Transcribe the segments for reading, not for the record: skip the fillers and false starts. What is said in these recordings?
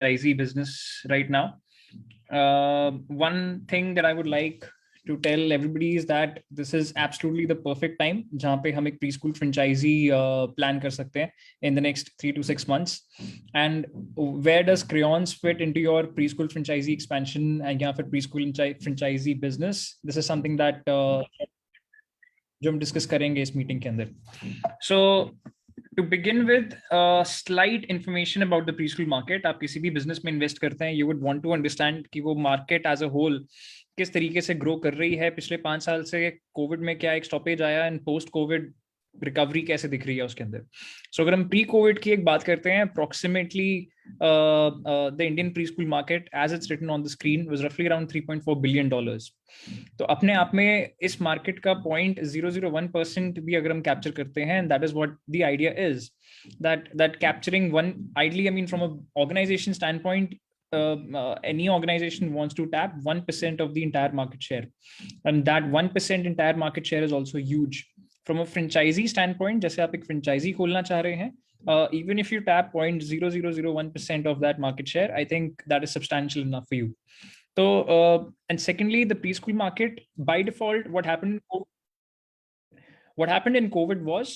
franchisee business right now. One thing that I would like to tell everybody is that this is absolutely the perfect time जहाँ पे हम एक preschool franchisee plan कर सकते हैं in the next 3 to 6 months. And where does Crayons fit into your preschool franchisee expansion या फिर preschool franchisee business? This is something that जो हम डिस्कस करेंगे इस मीटिंग के अंदर. So to begin with, slight information about the preschool market. आप किसी भी business में invest करते हैं, you would want to understand कि वो market as a whole किस तरीके से grow कर रही है. पिछले 5 साल से कोविड में क्या एक stoppage आया and post COVID रिकवरी कैसे दिख रही है उसके अंदर. सो अगर हम प्री कोविड की एक बात करते हैं, approximately the Indian preschool market as it's written on the screen was रफली अराउंड $3.4 बिलियन. तो अपने आप में इस मार्केट का 0.001% भी अगर हम कैप्चर करते हैं, that is what the idea is, that capturing one ideally, I mean from a organization standpoint, any organization wants to tap 1% of the entire market share, and that 1% entire market share is also huge. From a franchisee standpoint, जैसे आप एक franchisee खोलना चाह रहे हैं, even if you tap 0.0001% of that market share, I think that is substantial enough for you. So, and secondly, the preschool market, by default, what happened in COVID was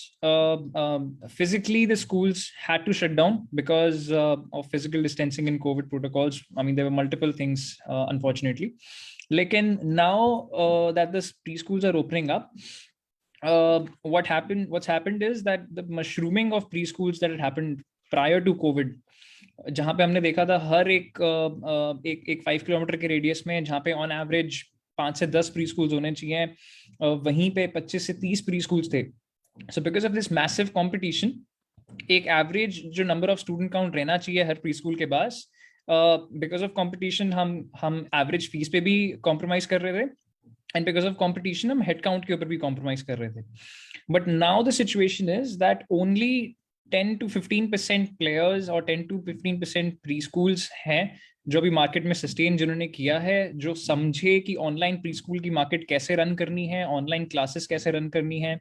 physically the schools had to shut down because of physical distancing and COVID protocols. I mean, there were multiple things, unfortunately. Lekin now that the preschools are opening up, what's happened is that the mushrooming of preschools that had happened prior to COVID, जहाँ पे हमने देखा था हर एक 5 kilometre के radius में जहाँ पे ऑन एवरेज 5 से 10 प्री स्कूल्स होने चाहिए, वहीं पे 25 से 30 प्री स्कूल्स थे. So because of this massive competition, एक एवरेज जो नंबर ऑफ स्टूडेंट काउंट रहना चाहिए हर प्री स्कूल के पास, बिकॉज ऑफ कंपटीशन हम एवरेज फीस पे भी कॉम्प्रोमाइज कर रहे थे, and because of competition हम head count के ऊपर भी compromise कर रहे थे. But now the situation is that only 10 to 15% players और 10 to 15% preschools हैं जो भी मार्केट में सस्टेन जिन्होंने किया है, जो समझे कि ऑनलाइन प्री स्कूल की मार्केट कैसे रन करनी है, ऑनलाइन क्लासेस कैसे रन करनी है,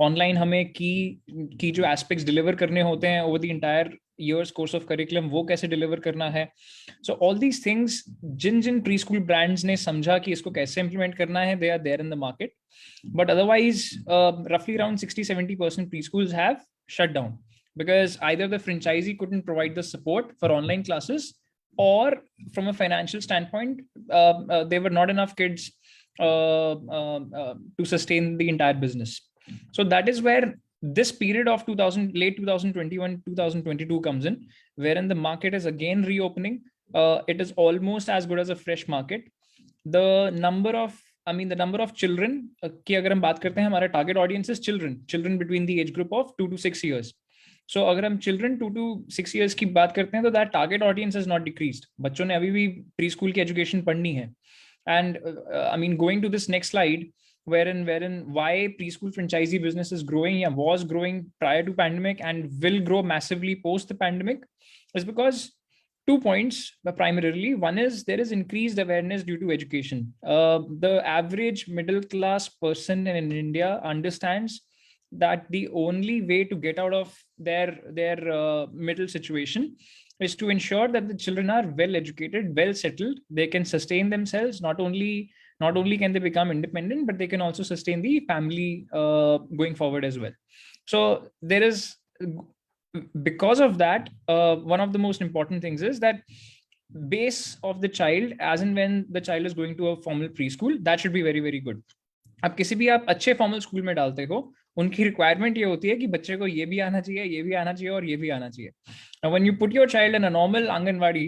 ऑनलाइन हमें की जो एस्पेक्ट्स डिलीवर करने होते हैं over the entire years course of curriculum, वो कैसे डिलीवर करना है. So all these things, जिन प्री स्कूल ब्रांड्स ने समझा कि इसको कैसे इंप्लीमेंट करना है, they are there in the market. But otherwise, roughly around 60-70% preschools have shut down because either the franchisee couldn't provide the support for online classes, or from a financial standpoint, there were not enough kids to sustain the entire business. So that is where this period of late 2021 2022 comes in, wherein the market is again reopening. It is almost as good as a fresh market. The number of children की अगर हम बात करते हैं, हमारा target audience is children between the age group of 2 to 6 years. So अगर हम children 2 to 6 years की बात करते हैं, तो that target audience has not decreased. बच्चों ने अभी भी preschool की education पढ़नी है. And I mean, going to this next slide, wherein why preschool franchisee business is growing, was growing prior to pandemic and will grow massively post the pandemic, is because 2 points primarily. One is there is increased awareness due to education. The average middle class person in India understands that the only way to get out of their middle situation is to ensure that the children are well educated, well settled, they can sustain themselves. Not only can they become independent, but they can also sustain the family going forward as well. So there is, because of that, one of the most important things is that base of the child, as and when the child is going to a formal preschool, that should be very, very good. अब किसी भी आप अच्छे formal school में डालते हो, उनकी requirement ये होती है कि बच्चे को ये भी आना चाहिए, ये भी आना चाहिए और ये भी आना चाहिए. Now when you put your child in a normal anganwadi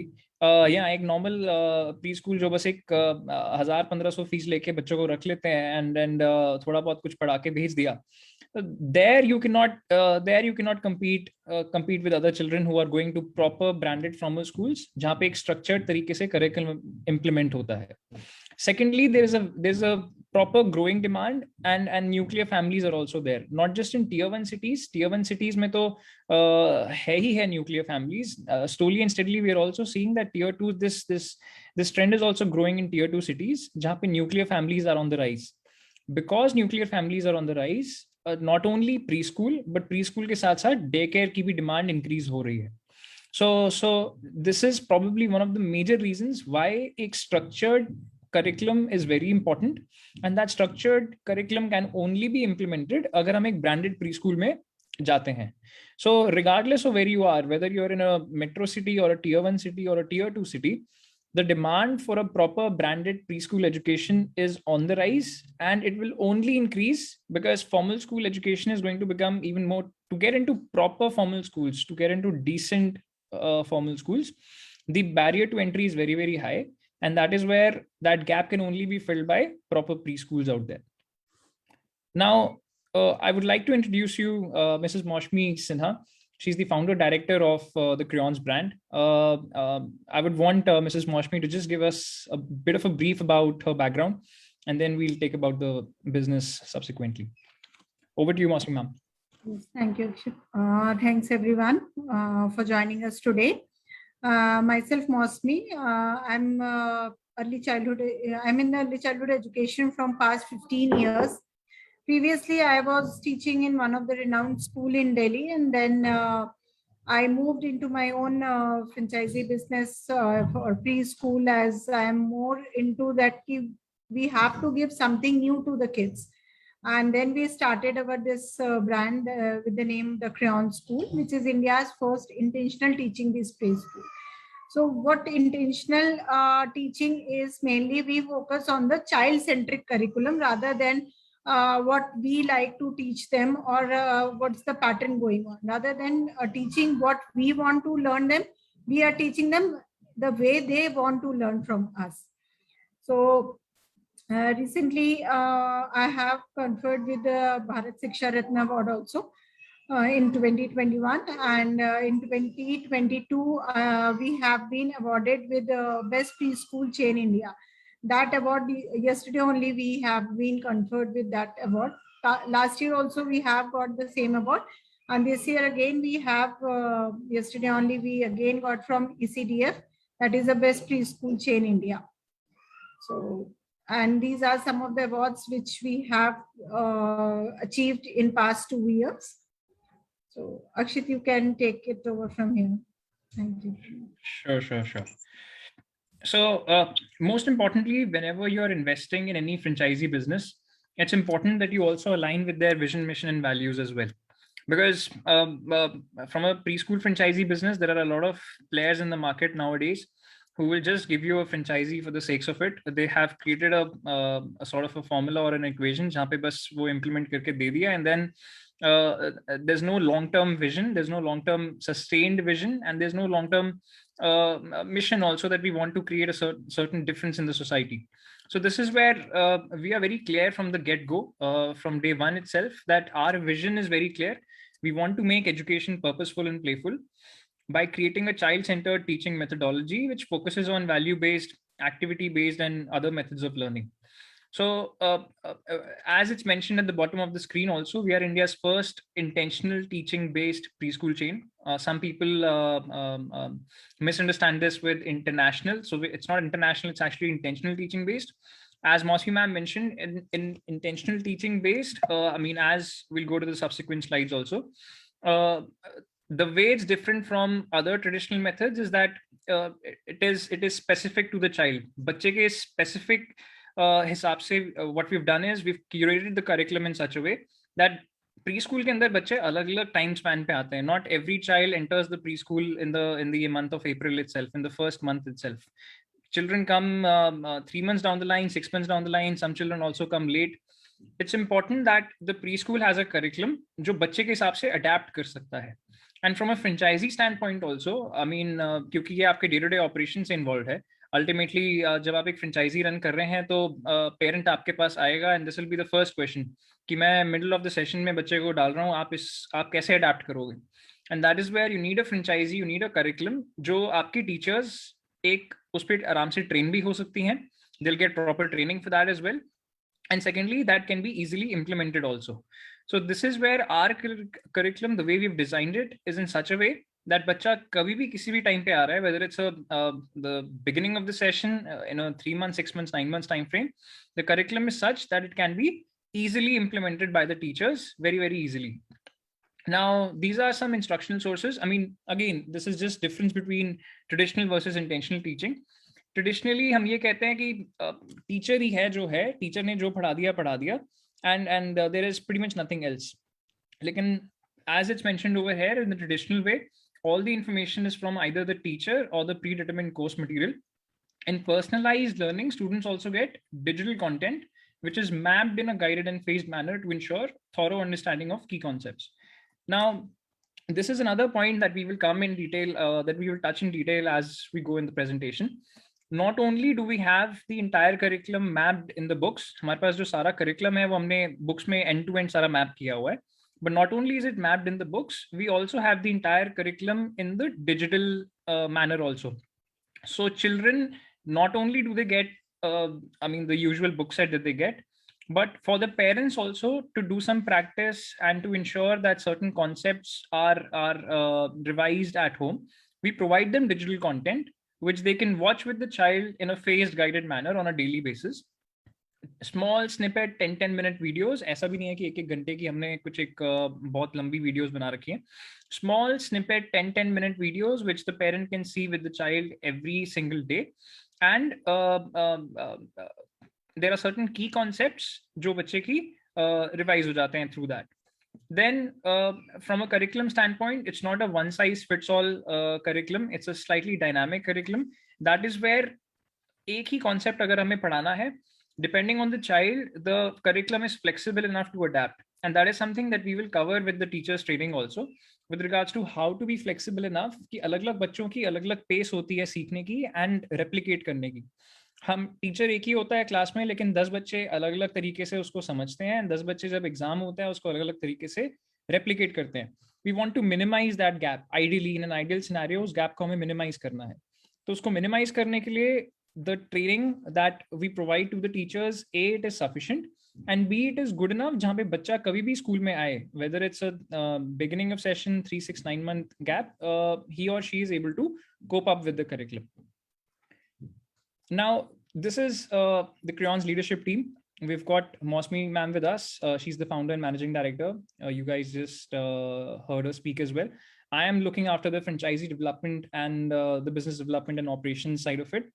या एक नॉर्मल प्री स्कूल जो बस एक 1000-1500 फीस लेके बच्चों को रख लेते हैं एंड थोड़ा बहुत कुछ पढ़ा के भेज दिया, there you cannot compete with other children who are going to proper branded formal schools जहाँ पे एक structured तरीके से curriculum implement होता है. Secondly, there's a proper growing demand and nuclear families are also there, not just in tier 1 cities. Tier 1 cities में तो है ही है nuclear families. Slowly and steadily we are also seeing that tier 2 this trend is also growing in tier 2 cities जहाँ पे nuclear families are on the rise. Because nuclear families are on the rise, not only preschool but preschool के साथ साथ day care की भी demand increase हो रही है. So this is probably one of the major reasons why a structured curriculum is very important, and that structured curriculum can only be implemented अगर हम एक branded preschool में जाते हैं. So regardless of where you are, whether you're in a metro city or a tier 1 city or a tier 2 city, the demand for a proper branded preschool education is on the rise, and it will only increase because formal school education is going to become even more. To get into proper formal schools, to get into decent formal schools, the barrier to entry is very, very high, and that is where that gap can only be filled by proper preschools out there. Now, I would like to introduce you Mrs. Maushmi Sinha. She's the founder director of the Crayons brand. I would want Mrs. Maushmi to just give us a bit of a brief about her background, and then we'll take about the business subsequently. Over to you, Maushmi ma'am. Yes, thank you. Thanks everyone for joining us today. Myself, Maushmi, I'm in the early childhood education from past 15 years. Previously, I was teaching in one of the renowned school in Delhi, and then I moved into my own franchisee business for preschool, as I am more into that we have to give something new to the kids. And then we started this brand with the name the Crayons School, which is India's first intentional teaching-based preschool. So what intentional teaching is, mainly we focus on the child-centric curriculum rather than what we like to teach them, or what's the pattern going on. Rather than teaching what we want to learn them, we are teaching them the way they want to learn from us. So recently, I have conferred with the Bharat Shiksha Ratna Award also in 2021, and in 2022, we have been awarded with the Best Preschool Chain India. That award, yesterday only we have been conferred with that award. Last year also we have got the same award, and this year again we have, yesterday only we again got from ECDF, that is the Best Preschool Chain India. So, and these are some of the awards which we have achieved in past 2 years. So Akshit, you can take it over from here. Thank you. Sure. So most importantly, whenever you're investing in any franchisee business, it's important that you also align with their vision, mission, and values as well. Because from a preschool franchisee business, there are a lot of players in the market nowadays who will just give you a franchisee for the sakes of it. They have created a sort of a formula or an equation जहाँ पे बस वो implement करके दे दिया, and then there's no long-term vision, there's no long-term sustained vision, and there's no long-term mission also that we want to create a certain difference in the society. So this is where we are very clear from the get-go, from day one itself, that our vision is very clear. We want to make education purposeful and playful by creating a child-centered teaching methodology which focuses on value-based, activity-based, and other methods of learning. So as it's mentioned at the bottom of the screen also, we are India's first intentional teaching-based preschool chain. Some people misunderstand this with international. So it's not international, it's actually intentional teaching-based. As Maushmi ma'am mentioned, in intentional teaching-based, I mean, as we'll go to the subsequent slides also, the way it's different from other traditional methods is that it is specific to the child. बच्चे के specific हिसाब से what we've done is we've curated the curriculum in such a way that preschool के अंदर बच्चे अलग-अलग time span पे आते हैं. Not every child enters the preschool in the month of April itself, in the first month itself. Children come 3 months down the line, 6 months down the line. Some children also come late. It's important that the preschool has a curriculum जो बच्चे के हिसाब से adapt कर सकता है. And from a franchisee standpoint also, I mean, क्योंकि ये आपके day-to-day operations से involved है. Ultimately, जब आप एक franchisee run कर रहे हैं तो parent आपके पास आएगा, and this will be the first question कि मैं middle of the session में बच्चे को डाल रहा हूँ, आप कैसे adapt करोगे? And that is where you need a franchisee, you need a curriculum जो आपकी teachers एक उस पर आराम से train भी हो सकती हैं. They'll get proper training for that as well. And secondly, that can be easily implemented also. So this is where our curriculum, the way we've designed it, is in such a way that बच्चा कभी भी किसी भी time पे आ रहा है, whether it's the beginning of the session in a 3 months, 6 months, 9 months time frame, the curriculum is such that it can be easily implemented by the teachers very, very easily. Now, these are some instructional sources. I mean, again, this is just difference between traditional versus intentional teaching. Traditionally, हम ये कहते हैं कि teacher ही है जो है, teacher ने जो पढ़ा दिया, and there is pretty much nothing else. Lekin, as it's mentioned over here, in the traditional way, all the information is from either the teacher or the predetermined course material. In personalized learning, students also get digital content, which is mapped in a guided and phased manner to ensure thorough understanding of key concepts. Now, this is another point that we will come in detail, that we will touch in detail as we go in the presentation. Not only do we have the entire curriculum mapped in the books, हमारे पास जो सारा curriculum है वो हमने books में end to end सारा map किया हुआ है. But not only is it mapped in the books, we also have the entire curriculum in the digital manner also. So children, not only do they get, I mean, the usual book set that they get, but for the parents also to do some practice and to ensure that certain concepts are revised at home, we provide them digital content which they can watch with the child in a phased guided manner on a daily basis. Small snippet 10 minute videos, ऐसा भी नहीं है कि एक घंटे की हमने कुछ एक बहुत लंबी videos बना रखी हैं. Small snippet 10 minute videos which the parent can see with the child every single day, and there are certain key concepts जो बच्चे की revise हो जाते हैं through that. Then from a curriculum standpoint, it's not a one size fits all curriculum. It's a slightly dynamic curriculum. That is where एक ही concept अगर हमें पढ़ाना है, depending on the child, the curriculum is flexible enough to adapt. And that is something that we will cover with the teachers training also, with regards to how to be flexible enough कि अलग-अलग बच्चों की अलग-अलग pace होती है सीखने की and replicate करने की. हम टीचर एक ही होता है क्लास में, लेकिन 10 बच्चे अलग-अलग तरीके से उसको समझते हैं, 10 बच्चे जब एग्जाम होता है उसको अलग-अलग तरीके से replicate करते हैं. We want to minimize that gap. Ideally, in an ideal scenario, उस gap को हमें minimize करना है. तो उसको minimize करने के लिए the training that we provide to the teachers, A, it is sufficient, and B, it is good enough जहाँ पे बच्चा कभी भी स्कूल में आए, whether it's a beginning of session, 3, 6, 9 month gap, he or she is able to cope up with the curriculum. Now, this is the Crayons leadership team. We've got Mosmi ma'am with us. She's the founder and managing director. You guys just heard her speak as well. I am looking after the franchisee development and the business development and operations side of it.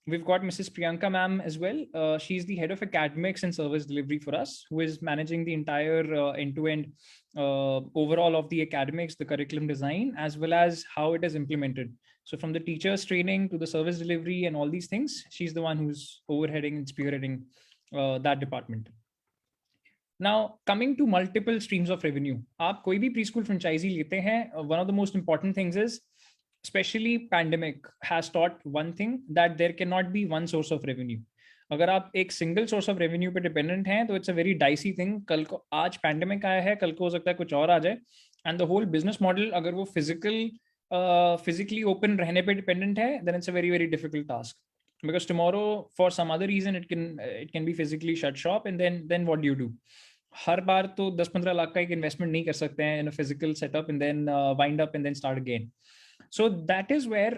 We've got Mrs. Priyanka ma'am as well. She's the head of academics and service delivery for us, who is managing the entire end-to-end overall of the academics, the curriculum design, as well as how it is implemented. So from the teachers training to the service delivery and all these things, she's the one who's overheading and spearheading that department. Now, coming to multiple streams of revenue, आप कोई भी preschool franchisee लेते हैं, one of the most important things is, especially pandemic has taught one thing, that there cannot be one source of revenue. अगर आप एक single source of revenue पे dependent हैं तो it's a very dicey thing. कल को आज pandemic आया है, कल को हो सकता है कुछ और आ जाए, and the whole business model अगर वो फिजिकली ओपन रहने पे डिपेंडेंट है, then it's a very very difficult task, because tomorrow for some other reason it can be physically shut shop, and then what do you do? हर बार तो 10-15 लाख का एक investment नहीं कर सकते हैं in a physical setup and then wind up and then start again. So that is where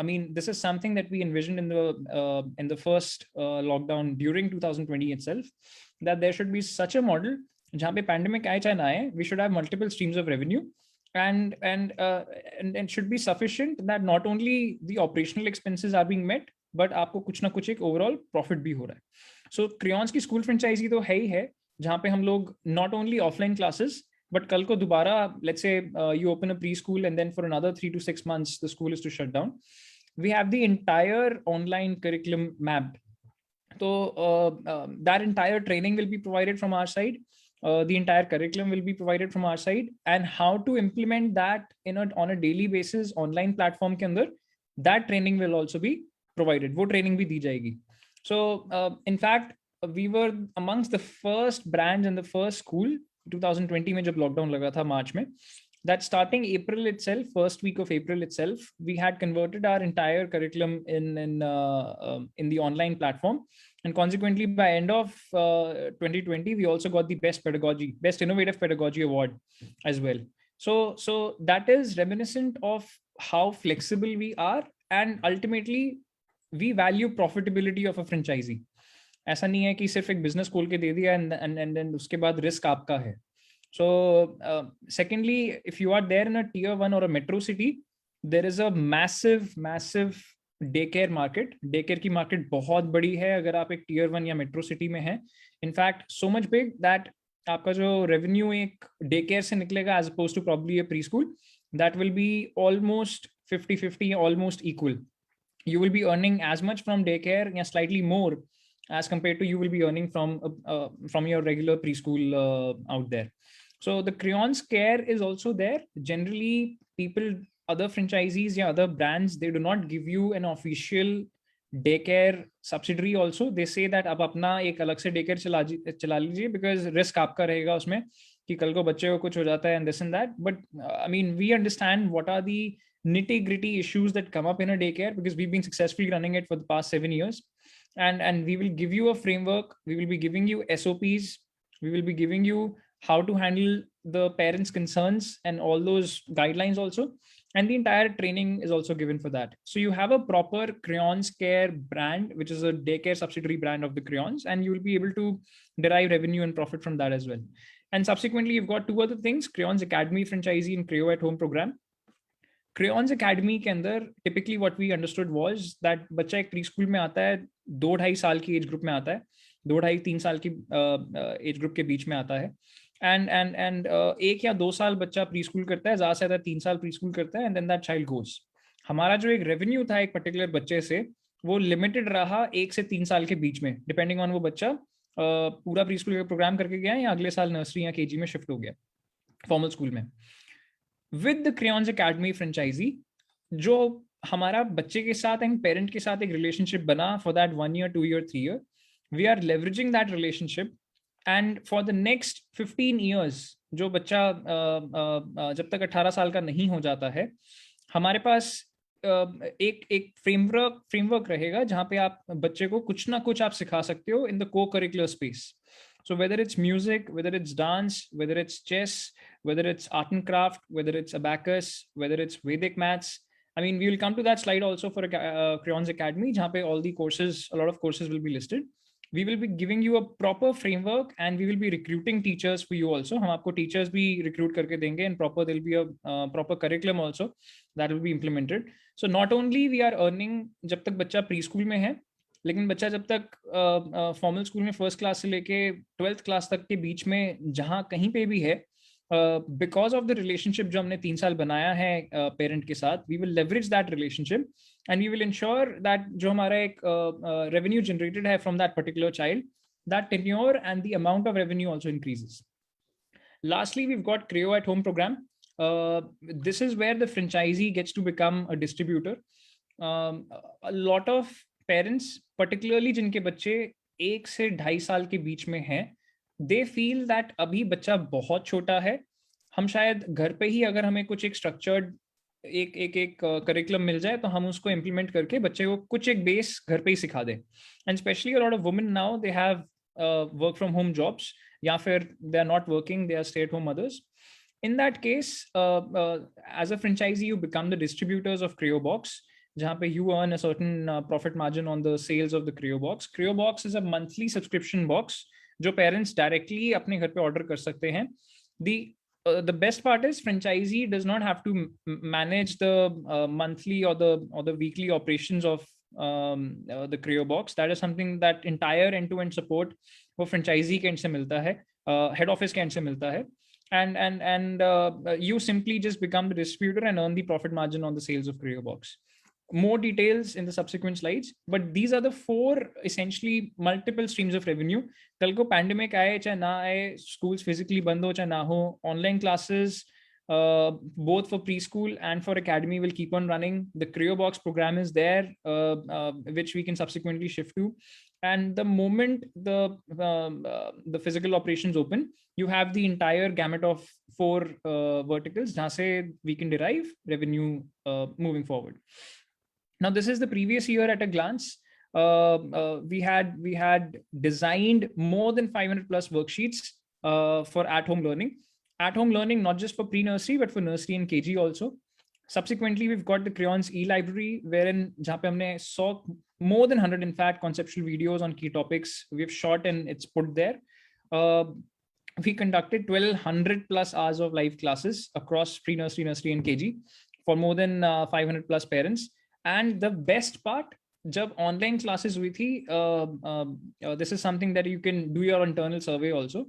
I mean, this is something that we envisioned in the first lockdown during 2020 itself, that there should be such a model जहाँ पे pandemic आए चाहे ना आए, we should have multiple streams of revenue, and it should be sufficient that not only the operational expenses are being met, but आपको कुछ ना कुछ एक overall profit भी हो रहा है. So Crayons की school franchisee तो है ही है, जहाँ पे हम लोग not only offline classes, but कल को दोबारा, let's say you open a preschool and then for another 3 to 6 months the school is to shut down, we have the entire online curriculum mapped. So that entire training will be provided from our side. The entire curriculum will be provided from our side, and how to implement that on a daily basis online platform के अंदर, that training will also be provided. वो training भी दी जाएगी. So in fact, we were amongst the first brands and the first school 2020 में जब lockdown लगा था मार्च में, that starting April itself, first week of April itself, we had converted our entire curriculum in the online platform, and consequently by end of 2020 we also got the best innovative pedagogy award as well. So that is reminiscent of how flexible we are, and ultimately we value profitability of a franchisee. ऐसा नहीं है कि सिर्फ एक business खोल के दे दिया and उसके बाद रिस्क आपका है. So secondly, if you are there in a tier 1 or a metro city, there is a massive daycare market. Daycare की market बहुत बड़ी है अगर आप एक tier 1 या metro city में हैं. In fact, so much big that आपका जो revenue एक daycare से निकलेगा as opposed to probably a preschool, that will be almost 50-50, almost equal. You will be earning as much from daycare, yeah, slightly more as compared to you will be earning from your regular preschool out there. So the Crayons care is also there. Generally, people, other franchisees, yeah, other brands, they do not give you an official daycare subsidiary also. They say that आप अपना एक अलग से daycare चला लीजिए because risk आपका रहेगा उसमें कि कल को बच्चे को कुछ हो जाता है and this and that. But I mean, we understand what are the nitty-gritty issues that come up in a daycare because we've been successfully running it for the past 7 years. And we will give you a framework. We will be giving you SOPs. We will be giving you how to handle the parents' concerns and all those guidelines also. And the entire training is also given for that. So you have a proper Crayons Care brand, which is a daycare subsidiary brand of the Crayons, and you will be able to derive revenue and profit from that as well. And subsequently, you've got two other things: Crayons Academy franchisee and Crayo at Home program. Crayons Academy के अंदर typically what we understood was that बच्चा एक pre school में आता है, 2-2.5 साल की age group में आता है, 2-2.5-3 साल की एज ग्रुप के बीच में आता है, एंड 1 या 2 साल बच्चा प्री स्कूल करता है, ज्यादा से ज्यादा 3 साल प्री स्कूल करता है, and then that child goes. हमारा जो एक रेवेन्यू था एक पर्टिकुलर बच्चे से, वो लिमिटेड रहा 1 से 3 साल के बीच में, डिपेंडिंग ऑन वो बच्चा पूरा प्री स्कूल का प्रोग्राम करके गया या अगले साल नर्सरी या केजी में शिफ्ट हो गया फॉर्मल स्कूल में. With the Crayons Academy franchisee, जो हमारा बच्चे के साथ एंड पेरेंट के साथ एक रिलेशनशिप बना for that 1 year, 2 year, 3 year, we are leveraging that relationship, and for the next 15 years, जो बच्चा जब तक 18 साल का नहीं हो जाता है, हमारे पास एक फ्रेमवर्क रहेगा जहाँ पे आप बच्चे को कुछ ना कुछ आप सिखा सकते हो इन द को curricular space. So whether it's music, whether it's dance, whether it's chess, whether it's art and craft, whether it's abacus, whether it's Vedic maths, I mean, we will come to that slide also for Crayons Academy, जहाँ पे all the courses, a lot of courses will be listed. We will be giving you a proper framework and we will be recruiting teachers for you also. हम आपको teachers भी recruit करके देंगे, and proper there will be a proper curriculum also that will be implemented. So not only we are earning जब तक बच्चा preschool में है, लेकिन बच्चा जब तक फॉर्मल स्कूल में 1st क्लास से लेके 12th क्लास तक के बीच में जहाँ कहीं पे भी है, बिकॉज ऑफ द रिलेशनशिप जो हमने 3 साल बनाया है पेरेंट के साथ, we will leverage that relationship and we will ensure that जो हमारा एक रेवेन्यू जनरेटेड है from that particular child, that tenure and the amount of revenue also increases. Lastly, we've got Crayo at Home program. This is where the franchisee gets to become a distributor. A lot of parents, particularly जिनके बच्चे 1 से 2.5 साल के बीच में हैं, they feel that अभी बच्चा बहुत छोटा है, हम शायद घर पे ही अगर हमें कुछ एक स्ट्रक्चर्ड एक करिकुलम मिल जाए तो हम उसको इम्प्लीमेंट करके बच्चे को कुछ एक बेस घर पे ही सिखा दें. And specially a lot of women now they have work from home jobs, या फिर they are not working, they are stay at home mothers. In that case, as a franchisee, you become the distributors of Crayo Box, जहाँ पे you earn a certain profit margin on the sales of the Crayo Box. Crayo Box is a monthly subscription box जो parents directly अपने घर पे order कर सकते हैं. The best part is franchisee does not have to manage the monthly or the weekly operations of the Crayo Box. That is something that entire end-to-end support वो franchisee के end से मिलता है, head office के end से मिलता है. And you simply just become the distributor and earn the profit margin on the sales of Crayo Box. More details in the subsequent slides, but these are the 4 essentially multiple streams of revenue. कल को pandemic आए चाहे ना आए, schools physically बंद हो चाहे ना हो, online classes both for preschool and for academy will keep on running. The Crayo Box program is there, which we can subsequently shift to. And the moment the physical operations open, you have the entire gamut of 4 verticals jahan se we can derive revenue moving forward. Now, this is the previous year at a glance. We had designed more than 500 plus worksheets for at-home learning. At-home learning, not just for pre-nursery, but for nursery and KG also. Subsequently, we've got the Crayons E-Library, wherein jahan pe humne saw more than 100, in fact, conceptual videos on key topics we've shot and it's put there. we conducted 1200 plus hours of live classes across pre-nursery, nursery and KG for more than 500 plus parents. And the best part, जब online classes हुई थी, this is something that you can do your internal survey also.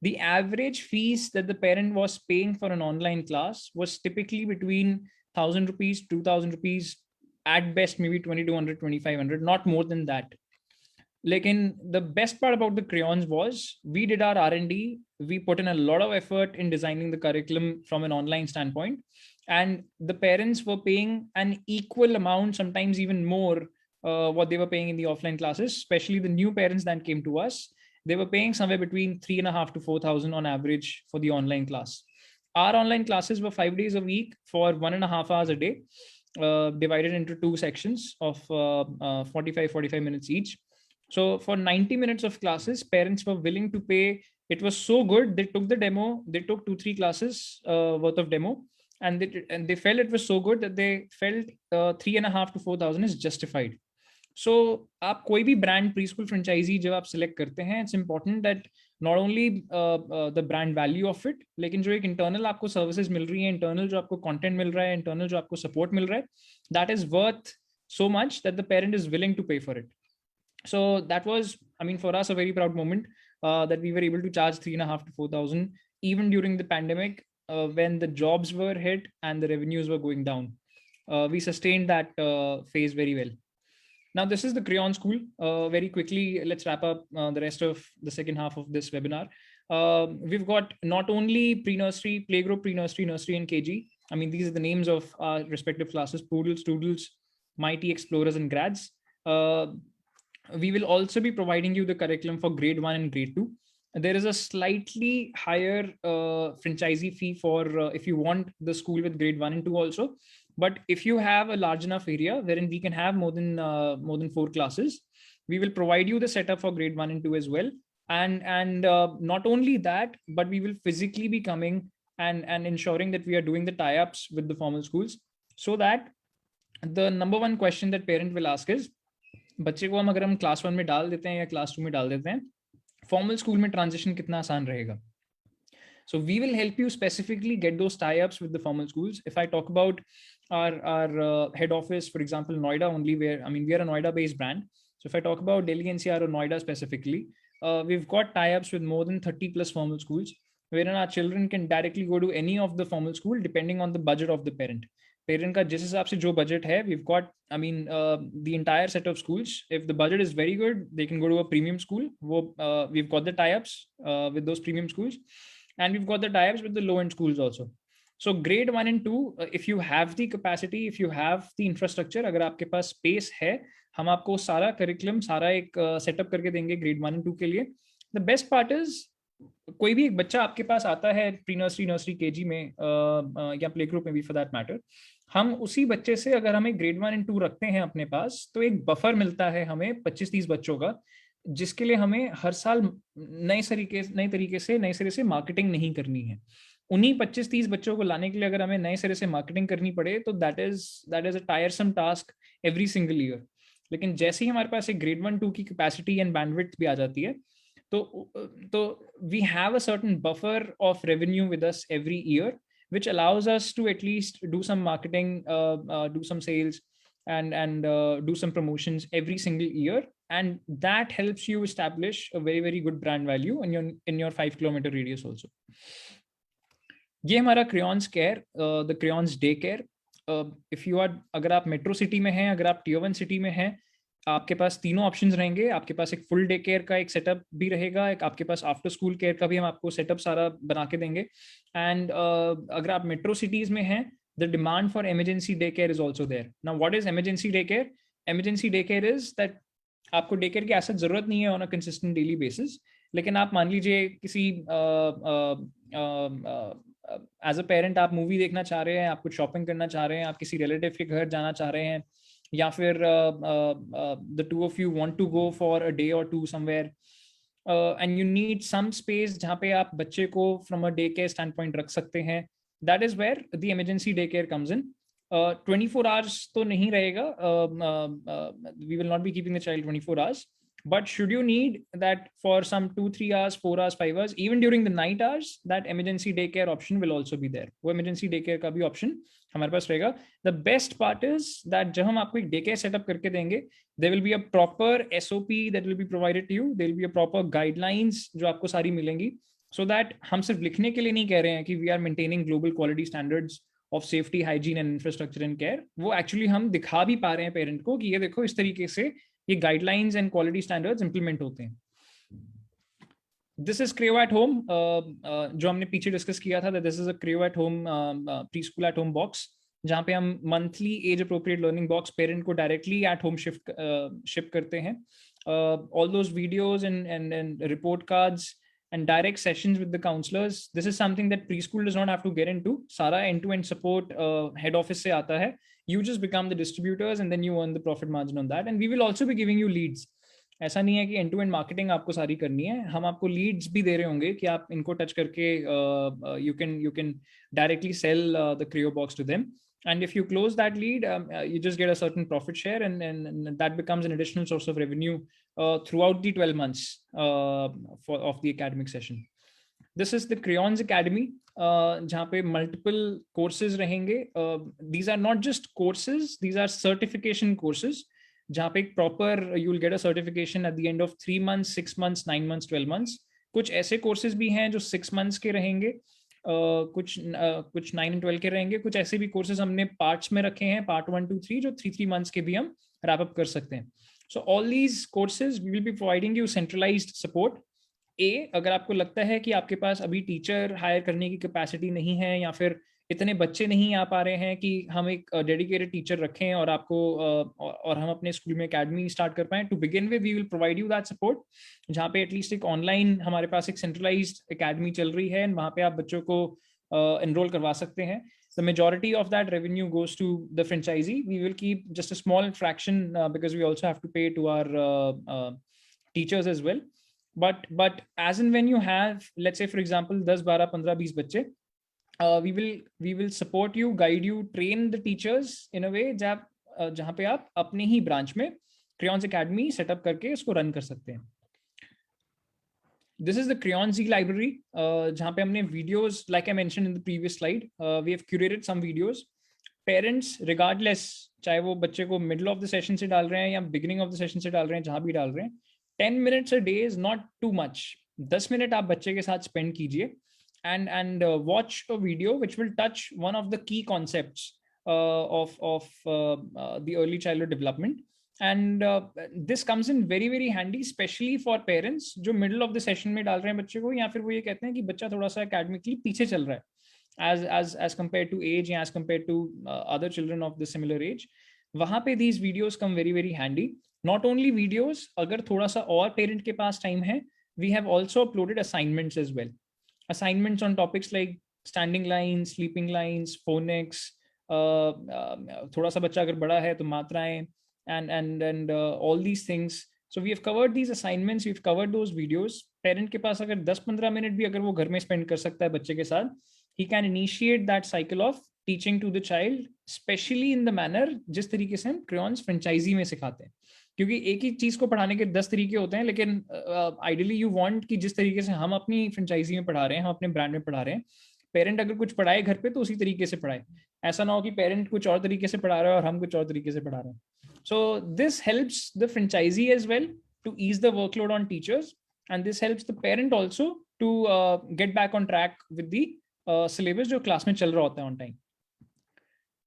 The average fees that the parent was paying for an online class was typically between 1,000 rupees, 2,000 rupees, at best maybe 2,200, 2,500, not more than that. Lekin the best part about the crayons was we did our R&D. We put in a lot of effort in designing the curriculum from an online standpoint, and the parents were paying an equal amount, sometimes even more, what they were paying in the offline classes. Especially the new parents that came to us, they were paying somewhere between 3,500 to 4,000 on average for the online class. Our online classes were 5 days a week for 1.5 hours a day, divided into 2 sections of 45 minutes each. So for 90 minutes of classes, parents were willing to pay. It was so good. They took the demo. They took 2-3 classes worth of demo, and they felt it was so good that they felt 3.5 to 4,000 is justified. So आप कोई भी brand preschool franchisee जब आप select करते हैं, it's important that not only the brand value of it, लेकिन जो एक internal आपको services मिल रही हैं, internal जो आपको content मिल रहा है, internal जो आपको support मिल रहा है, that is worth so much that the parent is willing to pay for it. So that was, I mean, for us, a very proud moment that we were able to charge 3.5 to 4,000 even during the pandemic, when the jobs were hit and the revenues were going down. We sustained that phase very well. Now, this is the Crayons School. Very quickly, let's wrap up the rest of the second half of this webinar. We've got not only pre-nursery, playgroup, pre-nursery, nursery, and KG. I mean, these are the names of our respective classes: Poodles, Toodles, Mighty Explorers, and Grads. We will also be providing you the curriculum for grade 1 and grade 2. There is a slightly higher franchisee fee for if you want the school with grade 1 and 2 also. But if you have a large enough area wherein we can have more than 4 classes, we will provide you the setup for grade 1 and 2 as well. And not only that, but we will physically be coming and ensuring that we are doing the tie-ups with the formal schools, so that the number one question that parent will ask is, बच्चे को हम अगर हम class 1 में डाल देते हैं या क्लास 2 में डाल देते हैं, फॉर्मल स्कूल में ट्रांजिशन कितना आसान रहेगा. So we will help you specifically get those tie-ups with the formal schools. If I talk about our head office, for example, Noida only, where, I mean, we are a Noida-based brand. So if I talk about Delhi NCR or Noida specifically, we've got tie-ups with more than 30 plus formal schools, wherein our children can directly go to any of the formal school depending on the budget of the parent. Parent का जिस हिसाब से जो budget है, we've got, I mean, the entire set of schools. If the budget is very good, they can go to a premium school. We've got the tie-ups with those premium schools, and we've got the tie-ups with the low-end schools also. So grade 1 and 2, if you have the capacity, if you have the infrastructure, अगर आपके पास space है, हम आपको सारा curriculum, सारा एक setup करके देंगे grade 1 and 2 के लिए. The best part is, कोई भी एक बच्चा आपके पास आता है प्री नर्सरी, नर्सरी, केजी में या प्ले ग्रुप में भी फॉर दैट मैटर, हम उसी बच्चे से अगर हमें ग्रेड 1 एंड 2 रखते हैं अपने पास, तो एक बफर मिलता है हमें 25-30 बच्चों का, जिसके लिए हमें हर साल नए सिरे से मार्केटिंग नहीं करनी है. उन्हीं 25-30 बच्चों को लाने के लिए अगर हमें नए सिरे से मार्केटिंग करनी पड़े, तो that is a टायरसम task every single year. लेकिन जैसे ही हमारे पास एक ग्रेड 1-2 की कैपेसिटी एंड बैंडविड्थ भी आ जाती है, तो we have a certain buffer of revenue with us every year, which allows us to at least do some marketing, do some sales, and do some promotions every single year, and that helps you establish a very, very good brand value in your 5-kilometer radius also. ये हमारा Crayons Care, the Crayons Day Care. If you are, अगर आप metro city में हैं, अगर आप Tier 1 city में हैं, आपके पास तीनों ऑप्शंस रहेंगे. आपके पास एक फुल डे केयर का एक सेटअप भी रहेगा, एक आपके पास आफ्टर स्कूल केयर का भी हम आपको सेटअप सारा बना के देंगे. एंड अगर आप मेट्रो सिटीज में हैं, the demand for emergency day care is also there. Now what is emergency day care? Emergency day care is that आपको डे केयर की ऐसा जरूरत नहीं है on a consistent daily basis, लेकिन आप मान लीजिए किसी एज अ पेरेंट आप मूवी देखना चाह रहे हैं, आप कुछ शॉपिंग करना चाह रहे हैं, आप किसी रिलेटिव के घर जाना चाह रहे हैं, या फिर the two of you want to go for a day or two somewhere, and you need some space जहाँ पे आप बच्चे को from a daycare standpoint रख सकते हैं. That is where the emergency daycare comes in. 24 hours तो नहीं रहेगा. We will not be keeping the child 24 hours. But should you need that for some 2-3 hours, 4 hours, 5 hours, even during the night hours, that emergency daycare option will also be there. वो emergency daycare का भी option हमारे पास रहेगा. The best part is that जब हम आपको एक daycare setup करके देंगे, there will be a proper SOP that will be provided to you. There will be a proper guidelines जो आपको सारी मिलेंगी, so that हम सिर्फ लिखने के लिए नहीं कह रहे हैं कि we are maintaining global quality standards of safety, hygiene and infrastructure and care. वो actually हम दिखा भी पा रहे हैं parent को कि ये देखो इस तरीके से ये guidelines and quality standards implement होते हैं. This is Kreyo at home, जो हमने पीछे डिस्कस किया था. This is a Kreyo at home pre school at home box, जहाँ पे हम monthly age appropriate learning box parent को डायरेक्टली एट होम शिप करते हैं. All those videos and report cards and direct sessions with the counselors. This is something that preschool does not have to get into. Sara end-to-end support head office se aata hai. You just become the distributors and then you earn the profit margin on that. And we will also be giving you leads. ऐसा नहीं है कि and to and marketing आपको सारी करनी है. हम आपको लीड्स भी दे रहे होंगे कि आप इनको टच करके you can directly sell the Creo box to them. And if you close that lead, you just get a certain profit share, and that becomes an additional source of revenue throughout the 12 months of the academic session. This is the Crayons Academy, जहाँ पे multiple courses रहेंगे. These are not just courses, these are certification courses, जहाँ पे proper you will get a certification at the end of 3 months, 6 months, 9 months, 12 months. कुछ ऐसे courses भी हैं जो 6 months के रहेंगे, कुछ 9 and 12 के रहेंगे. कुछ ऐसे भी courses हमने parts में रखे हैं, part 1 to 3, जो 3 months के भी हम wrap up कर सकते हैं. So all these courses we will be providing you centralized support. अगर आपको लगता है कि आपके पास अभी टीचर हायर करने की कैपेसिटी नहीं है, या फिर इतने बच्चे नहीं आ पा रहे हैं कि हम एक डेडिकेटेड टीचर रखें और आपको और हम अपने स्कूल में एकेडमी स्टार्ट कर पाएं, to begin with we will provide you that support, जहाँ पे एटलीस्ट एक ऑनलाइन हमारे पास एक सेंट्रलाइज्ड एकेडमी चल रही है, वहाँ पे आप बच्चों को एनरोल करवा सकते हैं. The majority of that revenue goes to the franchisee. We will keep just a small fraction because we also have to pay to our teachers as well. But as and when you have, let's say for example 10 12 15 20 बच्चे, we will support you, guide you, train the teachers in a way जहाँ पे आप अपने ही branch में Crayons Academy setup करके इसको run कर सकते हैं. This is the Crayons E-Library, जहाँ पे हमने videos, like I mentioned in the previous slide, we have curated some videos. Parents, regardless, चाहे वो बच्चे को middle of the session से डाल रहे हैं या beginning of the session से डाल रहे हैं, जहाँ भी डाल रहे हैं, 10 minutes a day is not too much. 10 minute आप बच्चे के साथ spend कीजिए and watch a video which will touch one of the key concepts of the early childhood development. And this comes in very very handy, especially for parents जो middle of the session में डाल रहे हैं बच्चे को, या फिर वो ये कहते हैं कि बच्चा थोड़ा सा academically पीछे चल रहा है as compared to age या as compared to other children of the similar age. वहाँ पे these videos come very very handy. Not only videos, अगर थोड़ा सा और parent के पास time है, we have also uploaded assignments as well. Assignments on topics like standing lines, sleeping lines, phonics, थोड़ा सा बच्चा अगर बड़ा है तो मात्राएं, and all these things. So we have covered these assignments, we've covered those videos. Parent के पास अगर 10-15 मिनट भी अगर वो घर में spend कर सकता है बच्चे के साथ, he can initiate that cycle of teaching to the child, especially in the manner जिस तरीके से हम Crayons Franchise में सिखाते हैं. क्योंकि एक ही चीज को पढ़ाने के 10 तरीके होते हैं, लेकिन आइडियली यू वांट कि जिस तरीके से हम अपनी फ्रेंचाइजी में पढ़ा रहे हैं, हम अपने ब्रांड में पढ़ा रहे हैं, पेरेंट अगर कुछ पढ़ाए घर पे तो उसी तरीके से पढ़ाए. ऐसा ना हो कि पेरेंट कुछ और तरीके से पढ़ा रहा है और हम कुछ और तरीके से पढ़ा रहे हैं. So this helps the franchisee as well to ease the workload on teachers, and this helps the parent also to get back on track with the syllabus जो class में चल रहा होता है on time.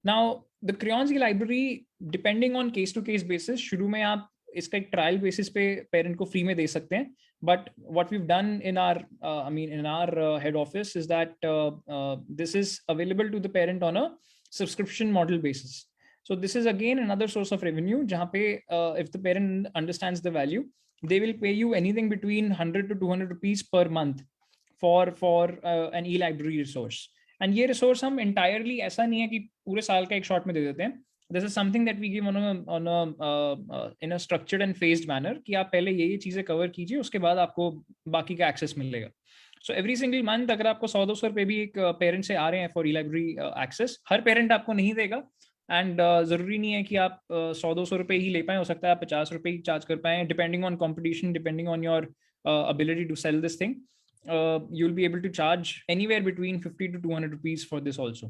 Now the Crayons E-Library, depending on case to case basis, शुरू में आप इसका एक ट्रायल बेसिस पे पेरेंट को फ्री में दे सकते हैं. But what we've done in our head office is that this is available to the parent on a subscription model basis. So this is again another source of revenue, जहाँ पे if the parent understands the value, they will pay you anything between 100 to 200 rupees per month for an e-library resource. And ये resource हम entirely ऐसा नहीं है कि पूरे साल का एक shot में दे देते हैं. This is something that we give in a structured and phased manner कि आप पहले ये चीजें cover कीजिए, उसके बाद आपको बाकी का access मिलेगा. So every single month अगर आपको 100-200 रुपए भी एक parent से आ रहे हैं for e-library access, her parent आपको नहीं देगा. एंड जरूरी नहीं है कि आप 100-200 रुपए ही ले पाए, हो सकता है आप 50 रुपए ही चार्ज कर पाए, depending on competition, depending on your ability to sell this thing. You'll be able to charge anywhere between 50 to 200 rupees for this also.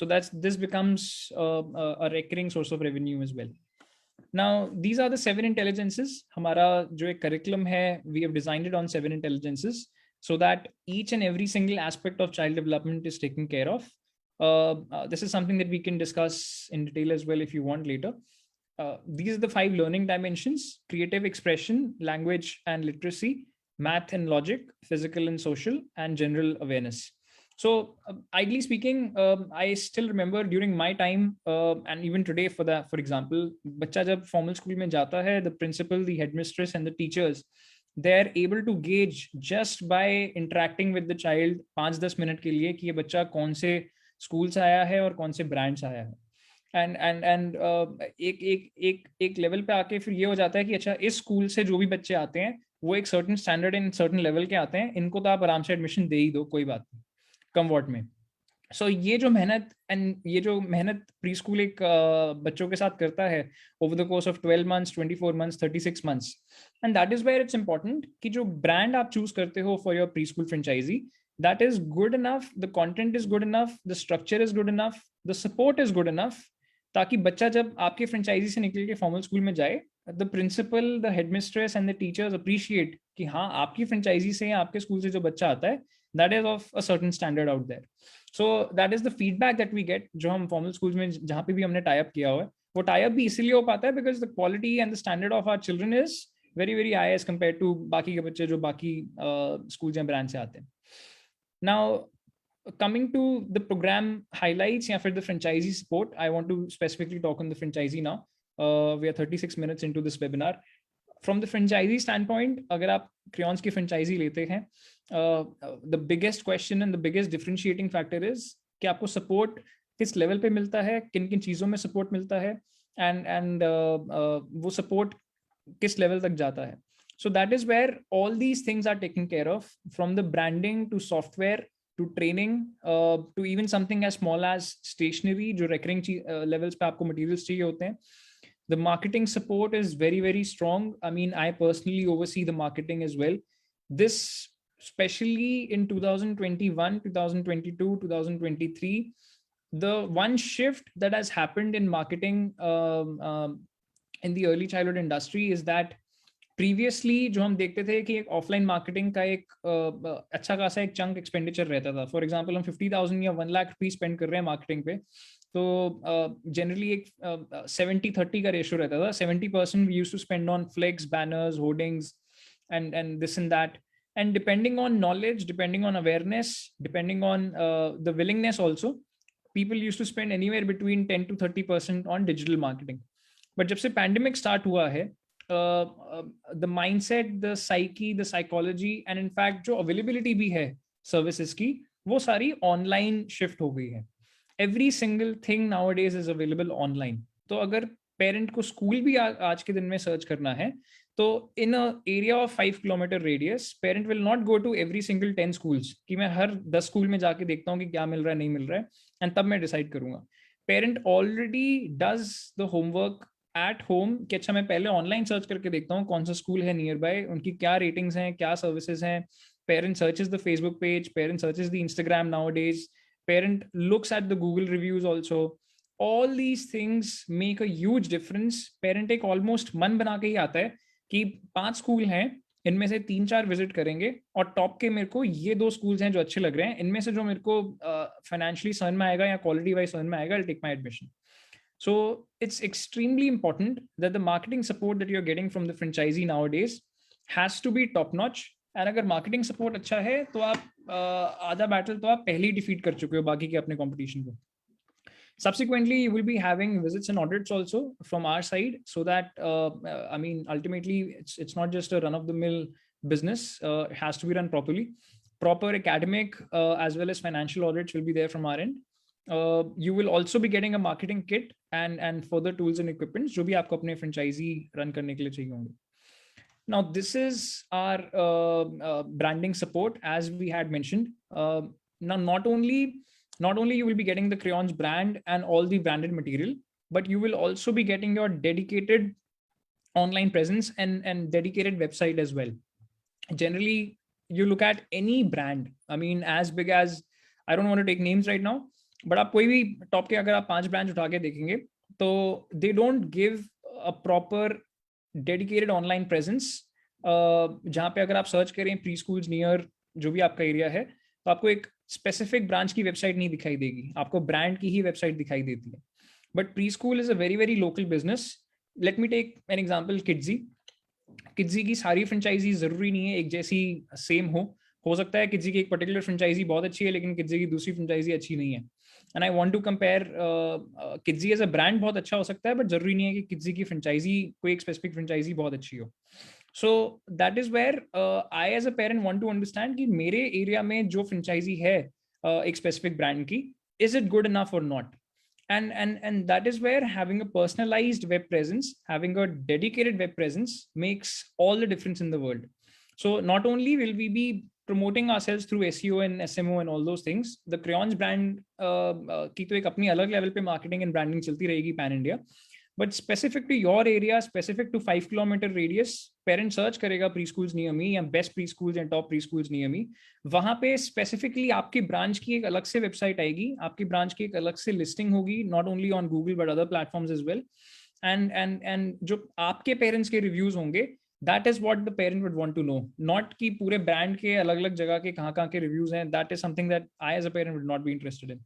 So this becomes a recurring source of revenue as well. Now these are the 7 intelligences. हमारा जो एक curriculum है, we have designed it on 7 intelligences so that each and every single aspect of child development is taken care of. This is something that we can discuss in detail as well if you want later. These are the 5 learning dimensions: creative expression, language and literacy, math and logic, physical and social, and general awareness. So ideally speaking, I still remember during my time, and even today for example, बच्चा जब formal school में जाता है, the principal, the headmistress and the teachers, they are able to gauge just by interacting with the child 5-10 minute के लिए कि ये बच्चा कौन से स्कूल से आया है और कौन से ब्रांड से आया है. एंड एक एक एक एक लेवल पे आके फिर ये हो जाता है कि अच्छा, इस स्कूल से जो भी बच्चे आते हैं वो एक certain standard and certain level के आते हैं, इनको तो आप आराम से एडमिशन दे ही दो, कोई बात नहीं, कम वॉट में. सो ये जो मेहनत प्री स्कूल एक बच्चों के साथ करता है over the course of 12 months, 24 months, 36 months, and that is where it's important कि जो ब्रांड आप चूज करते हो for your preschool franchise, that is good enough, the content is good enough, the structure is good enough, the support is good enough, ताकि बच्चा जब आपके franchise से निकल के फॉर्मल स्कूल में जाए, the principal, the headmistress and the teachers appreciate कि हाँ, आपकी फ्रेंचाइजी से, आपके स्कूल से जो बच्चा आता है, that is of a certain standard out there. So that is the feedback that we get. जो हम फॉर्मल स्कूल में जहाँ पे भी हमने टाई अप किया हुआ है, वो टाई अप भी इसीलिए हो पाता है because the quality and the standard of our children is very very high as compare to बाकी के बच्चे जो बाकी स्कूल या ब्रांड से आते हैं. Now, coming to the program highlights या फिर the franchisee support, I want to specifically talk on the franchisee now. We are 36 minutes into this webinar. From the franchisee standpoint, अगर आप Crayons की franchisee लेते हैं, the biggest question and the biggest differentiating factor is कि आपको support किस level पे मिलता है, किन किन चीज़ों में support मिलता है, and वो support किस level तक जाता है. So that is where all these things are taken care of, from the branding to software to training, to even something as small as stationery, जो recurring levels पे आपको materials चाहिए होते हैं. The marketing support is very, very strong. I mean, I personally oversee the marketing as well. This, especially in 2021, 2022, 2023, the one shift that has happened in marketing in the early childhood industry is that previously जो हम देखते थे कि एक offline marketing का एक अच्छा खासा एक चंक एक्सपेंडिचर रहता था. फॉर एग्जांपल, हम 50,000 या 1 लाख रुपीस स्पेंड कर रहे हैं मार्केटिंग पे, तो जनरली एक 70-30 का रेशियो रहता था. 70% we used to spend on flex, banners, hoardings and this and that, and depending on knowledge, depending on awareness, depending on the willingness also, people used to spend anywhere between 10 to 30% on digital marketing. But जब से pandemic start हुआ है, the mindset, the psyche, the psychology, and in fact जो availability भी है services की, वो सारी online shift हो गई है. Every single thing nowadays is available online. तो अगर parent को school भी आज के दिन में search करना है, तो in a area of 5 kilometer radius, parent will not go to every single 10 schools कि मैं हर 10 स्कूल में जाके देखता हूँ कि क्या मिल रहा है, नहीं मिल रहा है, and तब मैं decide करूँगा. Parent already does the homework at home कि अच्छा, मैं पहले ऑनलाइन सर्च करके देखता हूँ कौन सा स्कूल है नियर बाय, उनकी क्या रेटिंग्स हैं, क्या सर्विसेज हैं. Parent searches the Facebook page, parent searches the Instagram nowadays, parent looks at the Google reviews also. All these things make a huge difference. Parent एक ऑलमोस्ट मन बना के ही आता है कि 5 स्कूल हैं, इनमें से 3-4 विजिट करेंगे, और टॉप के मेरे को ये 2 स्कूल्स हैं जो अच्छे लग रहे हैं, इनमें से जो मेरे को फाइनेंशियली समझ में आएगा या क्वालिटी वाइज समझ में आएगा, I'll take my admission. So it's extremely important that the marketing support that you're getting from the franchisee nowadays has to be top notch. And अगर marketing support अच्छा है, तो आप आधा बैटल तो आप पहले ही डिफीट कर चुके हो बाकी के अपने competition को. Subsequently, you will be having visits and audits also from our side, so that I mean, ultimately it's not just a run of the mill business. It has to be run properly. Proper academic as well as financial audits will be there from our end. You will also be getting a marketing kit and further tools and equipment जो भी आपको अपने franchisee run करने के लिए चाहिए होंगे. Now this is our branding support, as we had mentioned. Now not only you will be getting the Crayons brand and all the branded material, but you will also be getting your dedicated online presence and dedicated website as well. Generally, you look at any brand, I mean, as big as, I don't want to take names right now, but आप कोई भी top के अगर आप 5 brands उठा के देखेंगे तो they don't give a proper dedicated online presence. जहाँ पे अगर आप सर्च करें प्री स्कूल्स नियर जो भी आपका एरिया है, तो आपको एक स्पेसिफिक ब्रांच की वेबसाइट नहीं दिखाई देगी, आपको ब्रांड की ही वेबसाइट दिखाई देती है. But preschool is a very very local business. Let me take an example. Kidzee की सारी फ्रेंचाइजी जरूरी नहीं है एक जैसी सेम हो सकता है किड्जी की एक पर्टिकुलर फ्रेंचाइजी बहुत अच्छी है लेकिन किड्जी की दूसरी फ्रेंचाइजी अच्छी नहीं है. And I want to compare, Kidzee as a brand बहुत अच्छा हो सकता है बट जरूरी नहीं है कि किड्जी की फ्रेंचाइजी कोई एक स्पेसिफिक फ्रेंचाइजी बहुत अच्छी हो. So that is where I as a parent want to understand कि मेरे एरिया में जो फ्रेंचाइजी है एक स्पेसिफिक ब्रांड की, इज इट गुड इनफ और not. And that is where having a personalized web presence, having a dedicated web presence makes all the difference in the world. So not only will we be promoting ourselves through SEO and SMO and all those things, the Crayons brand की तो एक अपनी अलग level पे marketing and branding चलती रहेगी pan India. But specific to your area, specific to 5 kilometer radius, parent search करेगा preschools near me या best preschools and top preschools near me. वहाँ पे specifically आपकी branch की एक अलग से website आएगी, आपकी branch की एक अलग से listing होगी, not only on Google but other platforms as well. And जो आपके parents के reviews होंगे, that is what the parent would want to know. Not कि पूरे brand के अलग-अलग जगह के कहाँ-कहाँ के reviews हैं. That is something that I as a parent would not be interested in.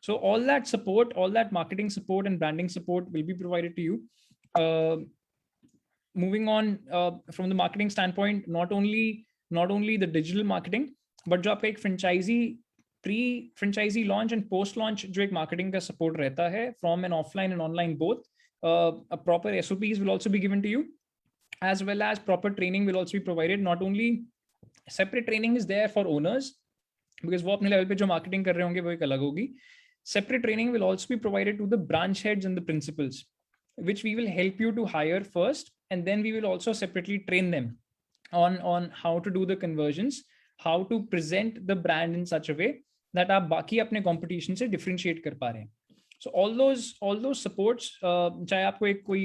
So all that support, all that marketing support and branding support will be provided to you. Moving on from the marketing standpoint, not only the digital marketing, but जो आपका एक pre-franchisee launch and post-launch जो एक marketing का support रहता है from an offline and online both, a proper SOPs will also be given to you, as well as proper training will also be provided. Not only separate training is there for owners, because वो अपने level पे जो marketing कर रहे होंगे वो एक अलग होगी. Separate training will also be provided to the branch heads and the principals, which we will help you to hire first, and then we will also separately train them on how to do the conversions, how to present the brand in such a way that आप बाकी अपने competition से differentiate कर पा रहे हैं. So all those supports, चाहे आपको एक कोई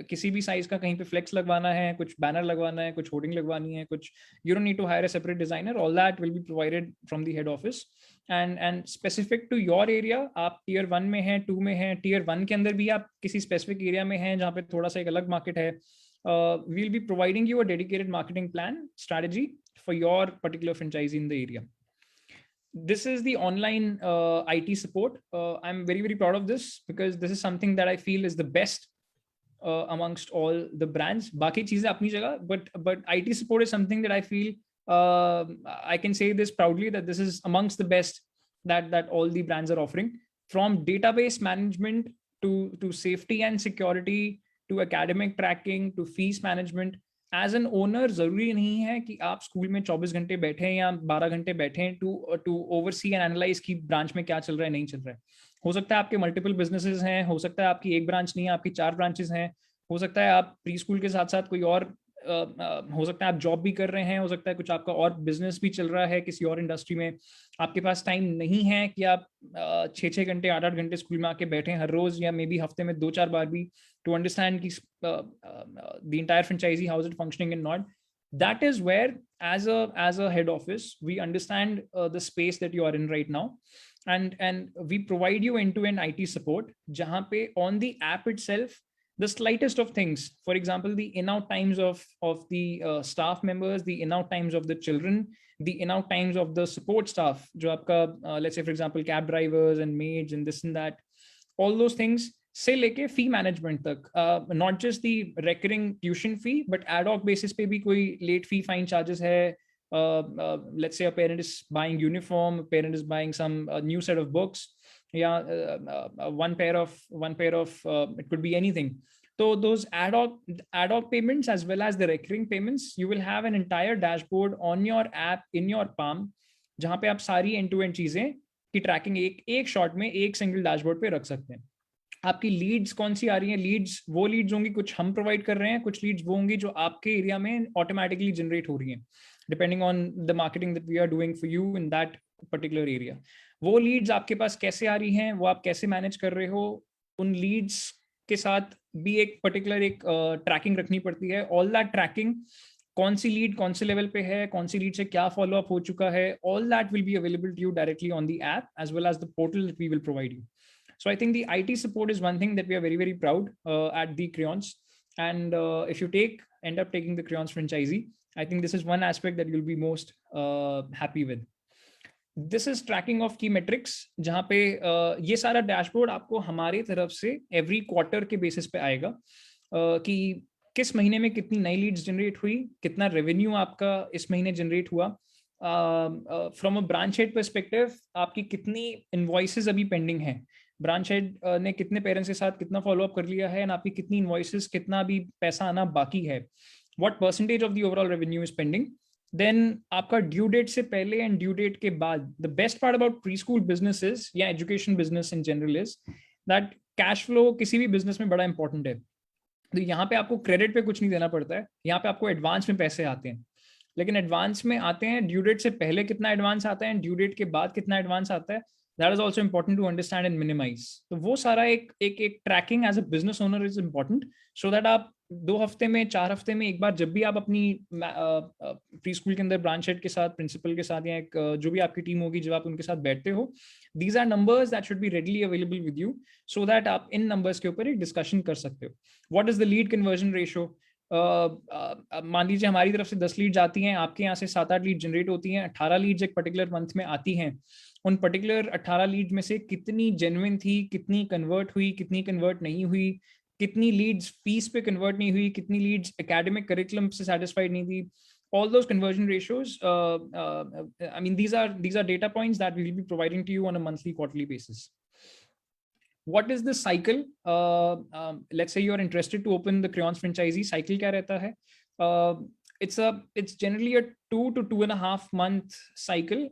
किसी भी size का कहीं पे flex लगवाना है, कुछ banner लगवाना है, कुछ hoarding लगवानी है, कुछ, you don't need to hire a separate designer. All that will be provided from the head office. And specific to your area, आप tier 1 में हैं, 2 में हैं, tier 1 के अंदर भी आप किसी specific area में हैं जहाँ पे थोड़ा सा एक अलग market है, we'll be providing you a dedicated marketing plan strategy for your particular franchise in the area. This is the online IT support. I'm very very proud of this because this is something that I feel is the best amongst all the brands. बाकी चीजें अपनी जगह, but IT support is something that I feel I can say this proudly that this is amongst the best that all the brands are offering. From database management to safety and security to academic tracking to fees management. As an owner जरूरी नहीं है कि आप school में 24 घंटे बैठे या 12 घंटे बैठे टू ओवरसी एंड एनालाइज की ब्रांच में क्या चल रहा है नहीं चल रहा है. हो सकता है आपके मल्टीपल बिजनेसेस हैं, हो सकता है आपकी एक ब्रांच नहीं है, आपकी 4 ब्रांचेस हैं, हो सकता है आप प्री स्कूल के साथ साथ कोई और हो सकता है आप जॉब भी कर रहे हैं, हो सकता है कुछ आपका और बिजनेस भी चल रहा है किसी और इंडस्ट्री में. आपके पास टाइम नहीं है कि आप 6-6 घंटे 8-8 घंटे स्कूल में आके बैठे हर रोज या मे बी हफ्ते में 2-4 बार भी to understand the entire franchisee, how is it functioning and not. That is where as a head office we understand the space that you are in right now, and we provide you end-to-end IT support jahan pe on the app itself the slightest of things, for example the in-out times of the staff members, the in-out times of the children, the in-out times of the support staff jo aapka let's say for example cab drivers and maids and this and that, all those things से लेके fee management तक, not just the recurring tuition fee but ad hoc basis पे भी कोई late fee fine charges है. Let's say a parent is buying uniform, parent is buying some new set of books या one pair of it could be anything. So those ad hoc payments as well as the recurring payments, you will have an entire dashboard on your app in your palm जहाँ पे आप सारी end to end चीजें की trekking एक shot में एक single dashboard पे रख सकते हैं. आपकी लीड्स कौन सी आ रही हैं, लीड्स वो लीड्स होंगी कुछ हम प्रोवाइड कर रहे हैं, कुछ लीड्स वो होंगी जो आपके एरिया में ऑटोमेटिकली जनरेट हो रही हैं depending on the marketing that we are doing for you in that particular area. वो लीड्स आपके पास कैसे आ रही हैं, वो आप कैसे मैनेज कर रहे हो, उन लीड्स के साथ भी एक पर्टिकुलर एक ट्रैकिंग रखनी पड़ती है. ऑल दैट ट्रैकिंग, कौन सी लीड कौन से लेवल पे है, कौन सी लीड से क्या फॉलो अप हो चुका है, all that will be available to you directly on the app as well as the portal that we will provide you. So I think the IT support is one thing that we are very, very proud at the Crayons. And if you end up taking the Crayons franchisee, I think this is one aspect that you'll be most happy with. This is tracking of key metrics, जहाँ पे ये सारा dashboard आपको हमारे तरफ से every quarter के basis पे आएगा कि किस महीने में कितनी नई लीड्स जनरेट हुई, कितना रेवेन्यू आपका इस महीने जनरेट हुआ. From a branch head perspective, आपकी कितनी इनवॉइसेस अभी पेंडिंग है, ब्रांच हेड ने कितने पेरेंट्स के साथ कितना फॉलोअप कर लिया है, एंड आपकी कितनी इनवॉइसेस, कितना अभी पैसा आना बाकी है, what percentage of the overall revenue is pending. Then आपका ड्यू डेट से पहले एंड ड्यू डेट के बाद. The best part about pre school businesses या education business in general is that cash flow किसी भी बिजनेस में बड़ा इंपॉर्टेंट है. तो यहाँ पे आपको क्रेडिट पे कुछ नहीं देना पड़ता है, यहाँ पे आपको एडवांस में पैसे आते हैं. लेकिन एडवांस में आते हैं, ड्यू डेट से पहले कितना एडवांस आता है, ड्यू डेट के बाद कितना एडवांस आता है, that is also important to understand and minimize. तो वो सारा एक tracking as a business owner is important, so that आप 2 हफ्ते में 4 हफ्ते में एक बार जब भी आप अपनी प्री स्कूल के अंदर ब्रांच हेड के साथ, प्रिंसिपल के साथ, या एक जो भी आपकी टीम होगी जब आप उनके साथ बैठते हो, these are numbers that should be readily available with you, so that आप इन नंबर्स के ऊपर एक डिस्कशन कर सकते हो. What is the lead conversion ratio. मान लीजिए हमारी तरफ से 10 लीड्स आती हैं, आपके यहाँ से 7-8 लीड जनरेट होती हैं, 18 लीड्स एक पर्टिकुलर मंथ में आती हैं. उन पर्टिकुलर 18 लीड में से कितनी जेन्युइन थी, कितनी कन्वर्ट हुई, कितनी कन्वर्ट नहीं हुई, कितनी लीड्स फीस पे कन्वर्ट नहीं हुई, कितनी लीड्स एकेडमिक करिकुलम से सेटिस्फाइड नहीं थी. All those conversion ratios, I mean, these are data points that we will be providing to you on a monthly, quarterly basis. What is the cycle? Let's say you are interested to open the Crayons franchisee. Cycle क्या रहता है? It's generally a 2 to 2.5 month cycle.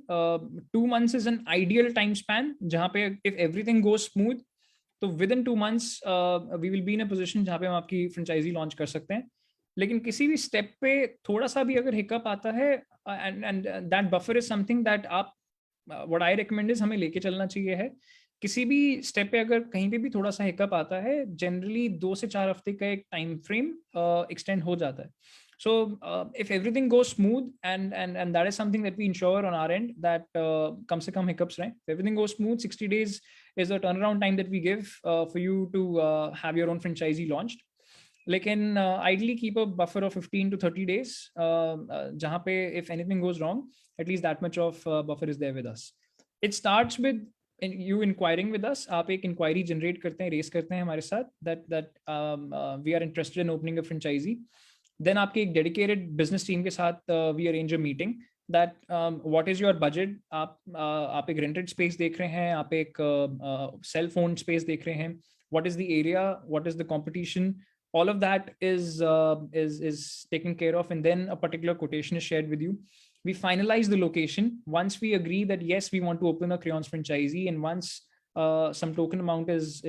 2 months is an ideal time span. जहाँ पे if everything goes smooth, तो within 2 months we will be in a position जहाँ पे हम आपकी franchisee launch कर सकते हैं. लेकिन किसी भी स्टेप पे थोड़ा सा भी अगर हिकअप आता है, and that buffer is something that आप what I recommend is हमें लेके चलना चाहिए है. किसी भी स्टेप पे अगर कहीं पे भी थोड़ा सा हिकअप आता है, जनरली 2 से 4 हफ्ते का एक टाइम फ्रेम एक्सटेंड हो जाता है. So if everything goes smooth, and that is something that we ensure on our end, that कम से कम hiccups रहे. If everything goes smooth, 60 days is the turnaround time that we give for you to have your own franchisee launched. लेकिन ideally keep a buffer of 15 to 30 days, जहाँ पे if anything goes wrong, at least that much of buffer is there with us. It starts with you inquiring with us. आप एक inquiry generate करते हैं, raise करते हैं हमारे साथ that we are interested in opening a franchisee. Then आपके एक dedicated business team के साथ we arrange a meeting that what is your budget. आप एक rented space देख रहे हैं, आप एक self owned space देख रहे हैं, what is the area, what is the competition, all of that is taken care of, and then a particular quotation is shared with you. We finalize the location once we agree that yes, we want to open a Crayons franchisee, and once some token amount is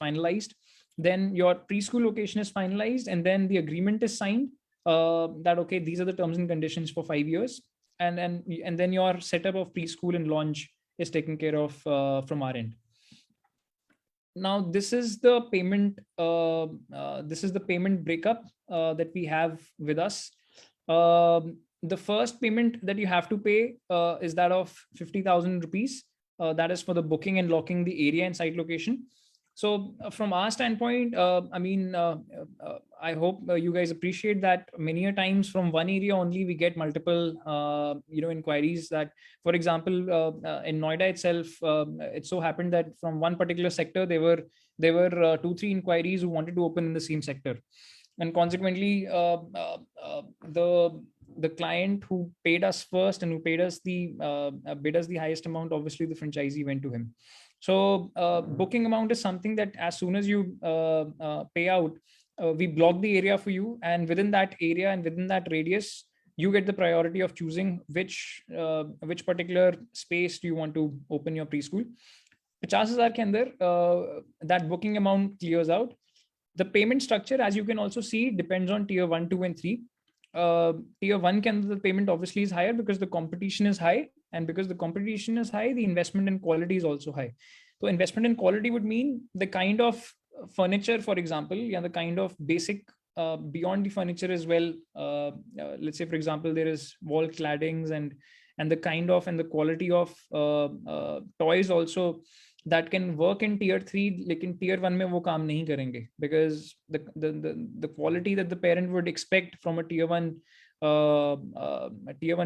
finalized, then your preschool location is finalized, and then the agreement is signed that okay, these are the terms and conditions for 5 years, and then your setup of preschool and launch is taken care of from our end. Now this is the payment breakup that we have with us. The first payment that you have to pay is that of 50,000 rupees. That is for the booking and locking the area and site location. So from our standpoint, I mean, I hope you guys appreciate that many a times from one area only we get multiple, inquiries. That, for example, in Noida itself, it so happened that from one particular sector there were 2-3 inquiries who wanted to open in the same sector, and consequently, the client who paid us first and who paid us the bid us the highest amount, obviously the franchisee went to him. So booking amount is something that as soon as you pay out, we block the area for you, and within that area and within that radius, you get the priority of choosing which particular space do you want to open your preschool. 50,000 के अंदर that booking amount clears out. The payment structure, as you can also see, depends on tier 1, 2, and 3. Tier 1 के अंदर the payment obviously is higher because the competition is high, and because the competition is high, the investment and quality is also high. तो investment in quality would mean the kind of furniture, for example, yeah, the kind of basic beyond the furniture as well. Let's say, for example, there is wall claddings and the kind of and the quality of toys also that can work in tier 3, लेकिन tier 1 में वो काम नहीं करेंगे, because the quality that the parent would expect from a tier 1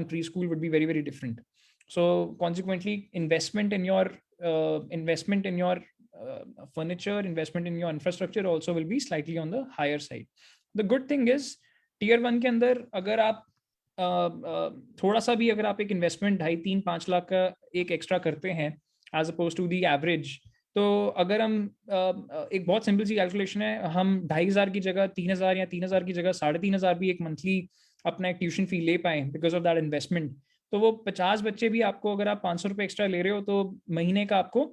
preschool would be very, very different. So consequently, investment in your furniture, investment in your infrastructure also will be slightly on the higher side. The good thing is tier 1 के अंदर अगर आप थोड़ा सा भी अगर आप एक इन्वेस्टमेंट 2.5-3-5 लाख का एक एक्स्ट्रा करते हैं as oppose to the average, तो अगर हम एक बहुत सिंपल सी कैलकुलेशन है, हम 2,500 की जगह 3,000 या 3,000 की जगह 3,500 भी एक मंथली अपना एक ट्यूशन फी ले पाए बिकॉज ऑफ दैट इन्वेस्टमेंट, तो वो 50 बच्चे भी आपको अगर आप 500 रुपये एक्स्ट्रा ले रहे हो तो महीने का आपको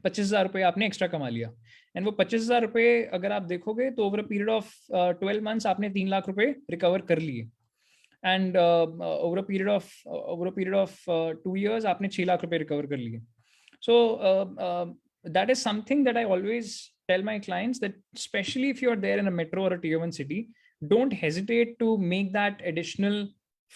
25,000 रुपये आपने एक्स्ट्रा कमा लिया. एंड वो 25,000 रुपये अगर आप देखोगे तो over a period of 12 months आपने 3 लाख रुपये रिकवर कर लिए. And over a period of 2 years आपने 6 लाख रुपये रिकवर कर लिए. सो that is something that I always tell my clients, that especially if you're there in a metro or a tier 1 city, don't hesitate to make that additional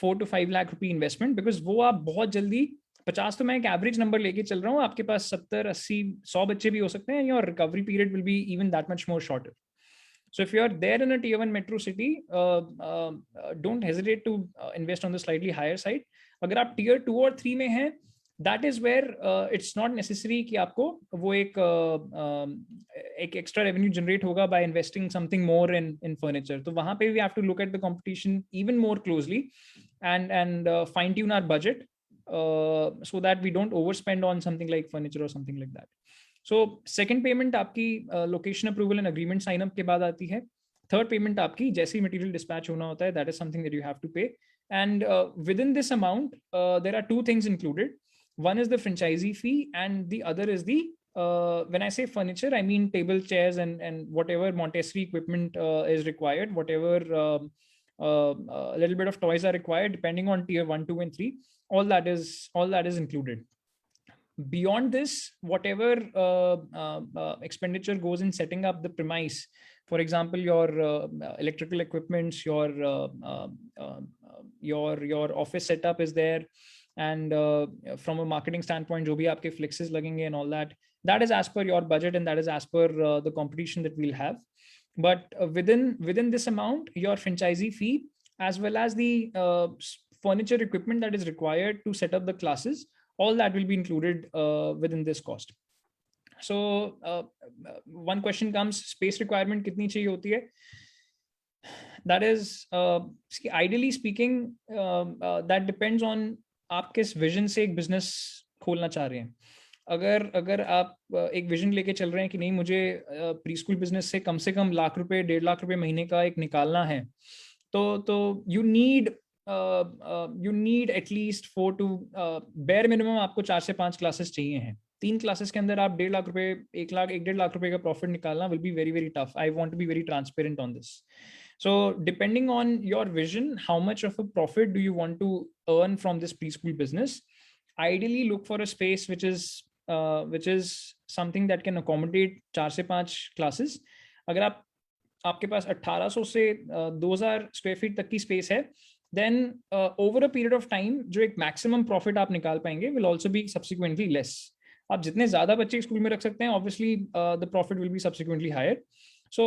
4 to 5 lakh rupee investment, because वो आप बहुत जल्दी 50, तो मैं एक average number लेके चल रहा हूँ, आपके पास 70, 80, 100 बच्चे भी हो सकते हैं, your recovery period will be even that much more shorter. So if you're there in a tier 1 metro city, don't hesitate to invest on the slightly higher side. अगर आप tier 2 और 3 में हैं, that is where it's not necessary कि आपको वो एक extra revenue generate होगा by investing something more in furniture. तो वहाँ पे we have to look at the competition even more closely and fine tune our budget so that we don't overspend on something like furniture or something like that. So second payment आपकी location approval and agreement sign up के बाद आती है. Third payment आपकी जैसे ही material dispatch होना होता है, that is something that you have to pay. And within this amount, there are two things included. One is the franchisee fee, and the other is the when I say furniture, I mean table, chairs, and whatever Montessori equipment is required, whatever a little bit of toys are required, depending on tier 1, 2, and 3. All that is included. Beyond this, whatever expenditure goes in setting up the premise, for example, your electrical equipments, your office setup is there, and from a marketing standpoint, jo bhi aapke flexes lagenge and all that, that is as per your budget, and that is as per the competition that we'll have. But within this amount, your franchisee fee as well as the furniture equipment that is required to set up the classes, all that will be included within this cost. So one question comes, space requirement kitni chahiye hoti hai? That is ideally speaking, that depends on आप किस vision से एक business खोलना चाह रहे हैं. अगर आप एक विजन लेके चल रहे हैं कि नहीं, मुझे प्री स्कूल बिजनेस से कम 1 लाख रुपए 1.5 लाख रुपए महीने का एक निकालना है, तो you need at least 4 to bare minimum आपको 4 से 5 क्लासेस चाहिए हैं. 3 क्लासेस के अंदर आप 1.5 लाख रुपए 1.5 लाख रुपए का प्रॉफिट निकालना will be very very tough. I want to be very transparent on this. So depending on your vision, how much of a profit do you want to earn from this preschool business? Ideally, look for a space which is something that can accommodate 4 से 5 classes. अगर आपके पास 1800 से 2000 square feet तक की space है, then over a period of time, जो एक maximum profit आप निकाल पाएंगे will also be subsequently less. आप जितने ज़्यादा बच्चे स्कूल में रख सकते हैं, obviously the profit will be subsequently higher. So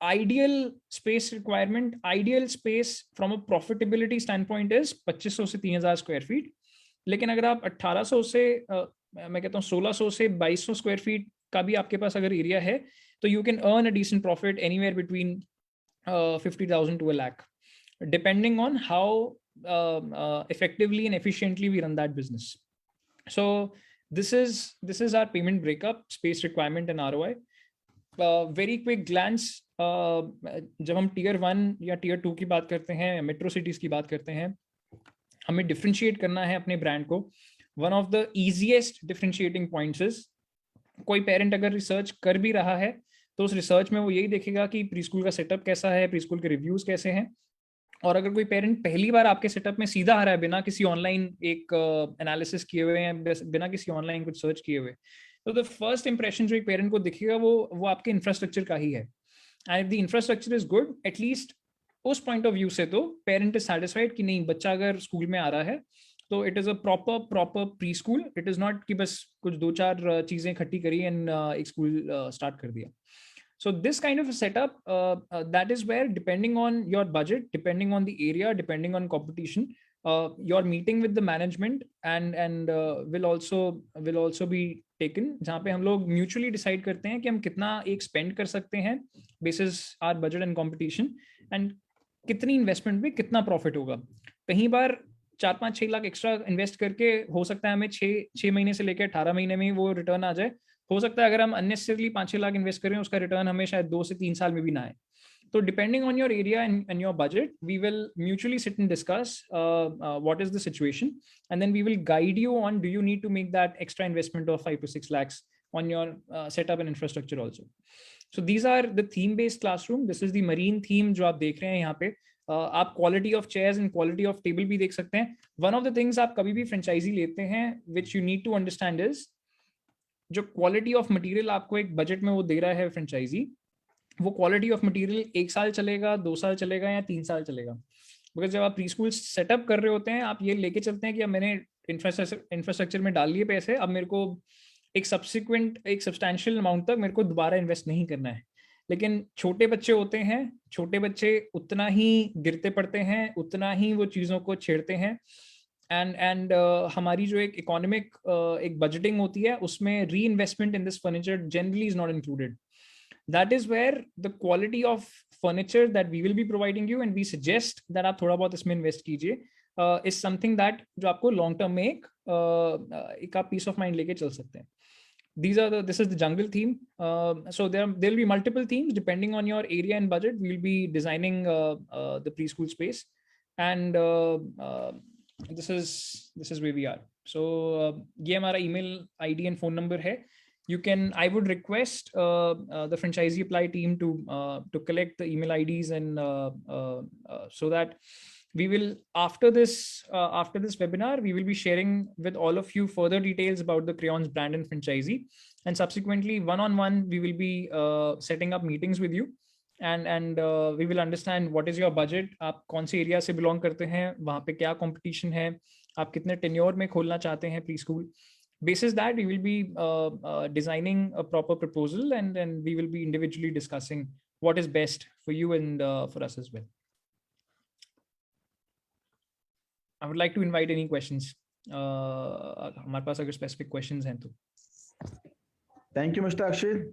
ideal space requirement, ideal space from a profitability standpoint is 2500 से 3000 square feet. लेकिन अगर आप 1800 से मैं कहता हूँ 1600 से 2200 square feet का भी आपके पास अगर एरिया है, तो you can earn a decent profit anywhere between 50,000 to 1 lakh, depending on how effectively and efficiently we run that business. So this is our payment breakup, space requirement and ROI. Very quick glance. जब हम tier 1 या tier 2 की बात करते हैं, metro cities की बात करते हैं, हमें differentiate करना है अपने brand को. One of the easiest differentiating points is, कोई parent अगर research कर भी रहा है तो उस research में वो यही देखेगा कि preschool का setup कैसा है, preschool के reviews कैसे हैं. और अगर कोई parent पहली बार आपके setup में सीधा आ रहा है बिना किसी online एक analysis किए हुए हैं, बिना किसी online कुछ search किए हुए, तो द फर्स्ट इंप्रेशन जो एक पेरेंट को दिखेगा वो आपके इंफ्रास्ट्रक्चर का ही है. And if the infrastructure is good, at least उस पॉइंट ऑफ व्यू से तो पेरेंट इज सेटिस्फाइड कि नहीं, बच्चा अगर स्कूल में आ रहा है तो it is a proper pre school. It is not कि बस कुछ 2-4 चीजें इकट्ठी करी एंड एक स्कूल स्टार्ट कर दिया. So this kind of a setup, that is where, depending on your budget, depending on the area, depending on competition, your meeting with the management and will also be taken, जहाँ पे हम लोग mutually decide करते हैं कि हम कितना एक spend कर सकते हैं basis our budget and competition, and कितनी investment में कितना profit होगा. कहीं बार 4-5-6 लाख एक्स्ट्रा इन्वेस्ट करके हो सकता है हमें 6 महीने से लेकर 18 महीने में वो रिटर्न आ जाए. हो सकता है अगर हम अननेसेसरली 5-6 लाख इन्वेस्ट करें उसका रिटर्न हमें शायद 2 से 3 साल में भी ना आए. तो depending on your area and your budget, we will mutually sit and discuss what is the situation, and then we will guide you on do you need to make that extra investment of 5 to 6 lakhs on your setup and infrastructure also. So these are the theme based classroom. This is the marine theme जो आप देख रहे हैं यहाँ पे. आप quality of chairs and quality of table भी देख सकते हैं. वन ऑफ द थिंग्स आप कभी भी फ्रेंचाइजी लेते हैं which you need to understand is, जो क्वालिटी ऑफ मटेरियल आपको एक बजट में वो दे रहा है फ्रेंचाइजी, वो क्वालिटी ऑफ मटेरियल 1 साल चलेगा, 2 साल चलेगा या 3 साल चलेगा. बिकॉज जब आप प्री स्कूल सेटअप कर रहे होते हैं, आप ये लेके चलते हैं कि अब मैंने इंफ्रास्ट्रक्चर में डाल लिए पैसे, अब मेरे को एक सब्सटैंशियल अमाउंट तक मेरे को दोबारा इन्वेस्ट नहीं करना है. लेकिन छोटे बच्चे होते हैं, छोटे बच्चे उतना ही गिरते पड़ते हैं, उतना ही वो चीज़ों को छेड़ते हैं. एंड हमारी जो एक इकोनॉमिक एक बजटिंग होती है, उसमें reinvestment in this furniture generally is not included. That is where the quality of furniture that we will be providing you and we suggest that आप थोड़ा बहुत इसमें इन्वेस्ट कीजिए, इज समथिंग दैट जो आपको लॉन्ग टर्म में एक आप पीस ऑफ माइंड लेके चल सकते हैं. This is the jungle theme. So there will be multiple themes depending on your area and budget. We will be designing the preschool space, and this is where we are. So ये हमारा email ID and phone number है. I would request the franchisee apply team to collect the email IDs and so that we will, after this webinar, we will be sharing with all of you further details about the Crayons brand and franchisee, and subsequently one-on-one we will be setting up meetings with you, and we will understand what is your budget, आप कौन से area से belong करते हैं, वहाँ पे क्या competition है, आप कितने टेन्योर में खोलना चाहते हैं pre school. Basis that we will be designing a proper proposal, and we will be individually discussing what is best for you and for us as well. I would like to invite any questions. हमारे पास अगर specific questions हैं तो. Thank you, Mr. Akshit.